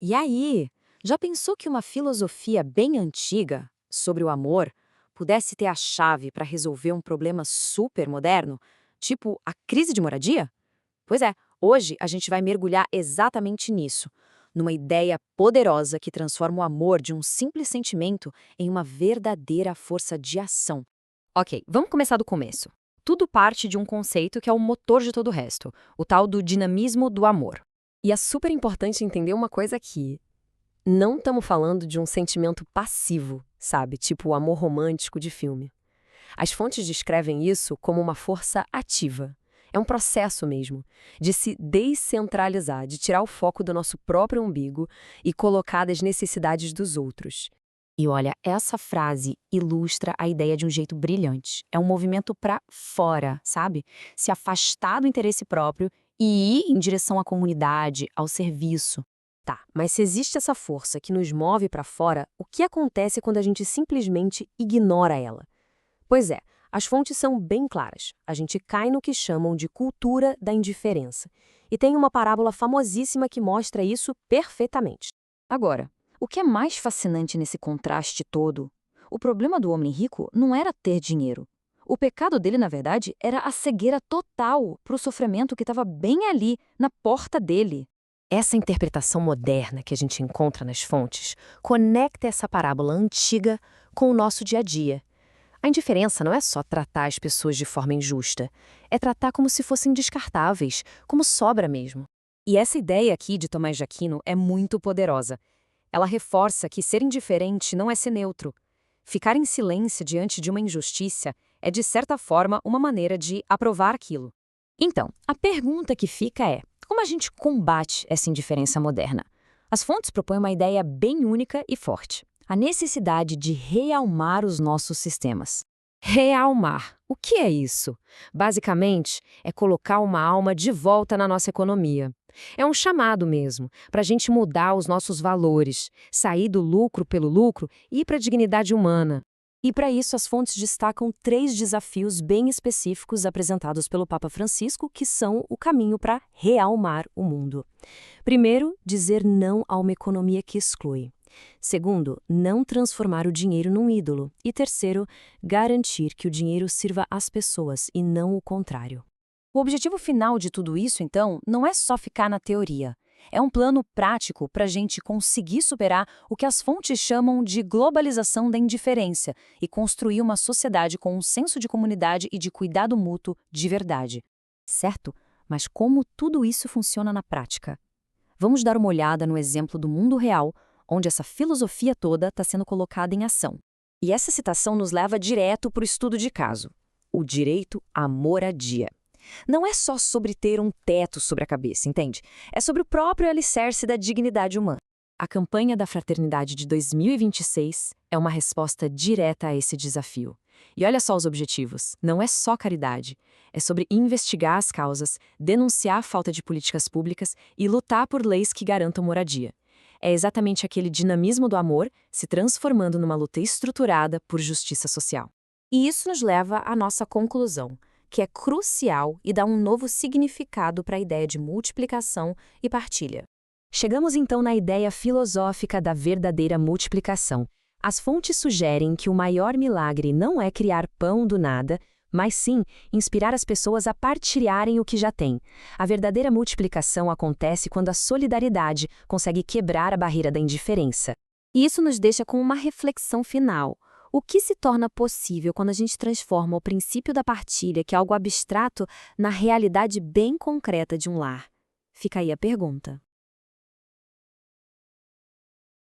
E aí, já pensou que uma filosofia bem antiga sobre o amor pudesse ter a chave para resolver um problema super moderno, tipo a crise de moradia? Pois é, hoje a gente vai mergulhar exatamente nisso, numa ideia poderosa que transforma o amor de um simples sentimento em uma verdadeira força de ação. Ok, vamos começar do começo. Tudo parte de um conceito que é o motor de todo o resto, o tal do dinamismo do amor. E é super importante entender uma coisa aqui. Não estamos falando de um sentimento passivo, sabe? Tipo o amor romântico de filme. As fontes descrevem isso como uma força ativa. É um processo mesmo, de se descentralizar, de tirar o foco do nosso próprio umbigo e colocar das necessidades dos outros. E olha, essa frase ilustra a ideia de um jeito brilhante. É um movimento para fora, sabe? Se afastar do interesse próprio e ir em direção à comunidade, ao serviço. Tá, mas se existe essa força que nos move para fora, o que acontece quando a gente simplesmente ignora ela? Pois é, as fontes são bem claras. A gente cai no que chamam de cultura da indiferença. E tem uma parábola famosíssima que mostra isso perfeitamente. Agora, o que é mais fascinante nesse contraste todo? O problema do homem rico não era ter dinheiro. O pecado dele, na verdade, era a cegueira total para o sofrimento que estava bem ali, na porta dele. Essa interpretação moderna que a gente encontra nas fontes conecta essa parábola antiga com o nosso dia a dia. A indiferença não é só tratar as pessoas de forma injusta, é tratar como se fossem descartáveis, como sobra mesmo. E essa ideia aqui de Tomás de Aquino é muito poderosa. Ela reforça que ser indiferente não é ser neutro. Ficar em silêncio diante de uma injustiça é, de certa forma, uma maneira de aprovar aquilo. Então, a pergunta que fica é: como a gente combate essa indiferença moderna? As fontes propõem uma ideia bem única e forte: a necessidade de realmar os nossos sistemas. Realmar. O que é isso? Basicamente, é colocar uma alma de volta na nossa economia. É um chamado mesmo, para a gente mudar os nossos valores, sair do lucro pelo lucro e ir para a dignidade humana. E para isso, as fontes destacam 3 desafios bem específicos apresentados pelo Papa Francisco, que são o caminho para realmar o mundo. Primeiro, dizer não a uma economia que exclui. Segundo, não transformar o dinheiro num ídolo. E terceiro, garantir que o dinheiro sirva às pessoas e não o contrário. O objetivo final de tudo isso, então, não é só ficar na teoria. É um plano prático para a gente conseguir superar o que as fontes chamam de globalização da indiferença e construir uma sociedade com um senso de comunidade e de cuidado mútuo de verdade. Certo? Mas como tudo isso funciona na prática? Vamos dar uma olhada no exemplo do mundo real, onde essa filosofia toda está sendo colocada em ação. E essa citação nos leva direto para o estudo de caso: o direito à moradia. Não é só sobre ter um teto sobre a cabeça, entende? É sobre o próprio alicerce da dignidade humana. A campanha da Fraternidade de 2026 é uma resposta direta a esse desafio. E olha só os objetivos. Não é só caridade. É sobre investigar as causas, denunciar a falta de políticas públicas e lutar por leis que garantam moradia. É exatamente aquele dinamismo do amor se transformando numa luta estruturada por justiça social. E isso nos leva à nossa conclusão, que é crucial e dá um novo significado para a ideia de multiplicação e partilha. Chegamos então na ideia filosófica da verdadeira multiplicação. As fontes sugerem que o maior milagre não é criar pão do nada, mas sim inspirar as pessoas a partilharem o que já têm. A verdadeira multiplicação acontece quando a solidariedade consegue quebrar a barreira da indiferença. E isso nos deixa com uma reflexão final. O que se torna possível quando a gente transforma o princípio da partilha, que é algo abstrato, na realidade bem concreta de um lar? Fica aí a pergunta.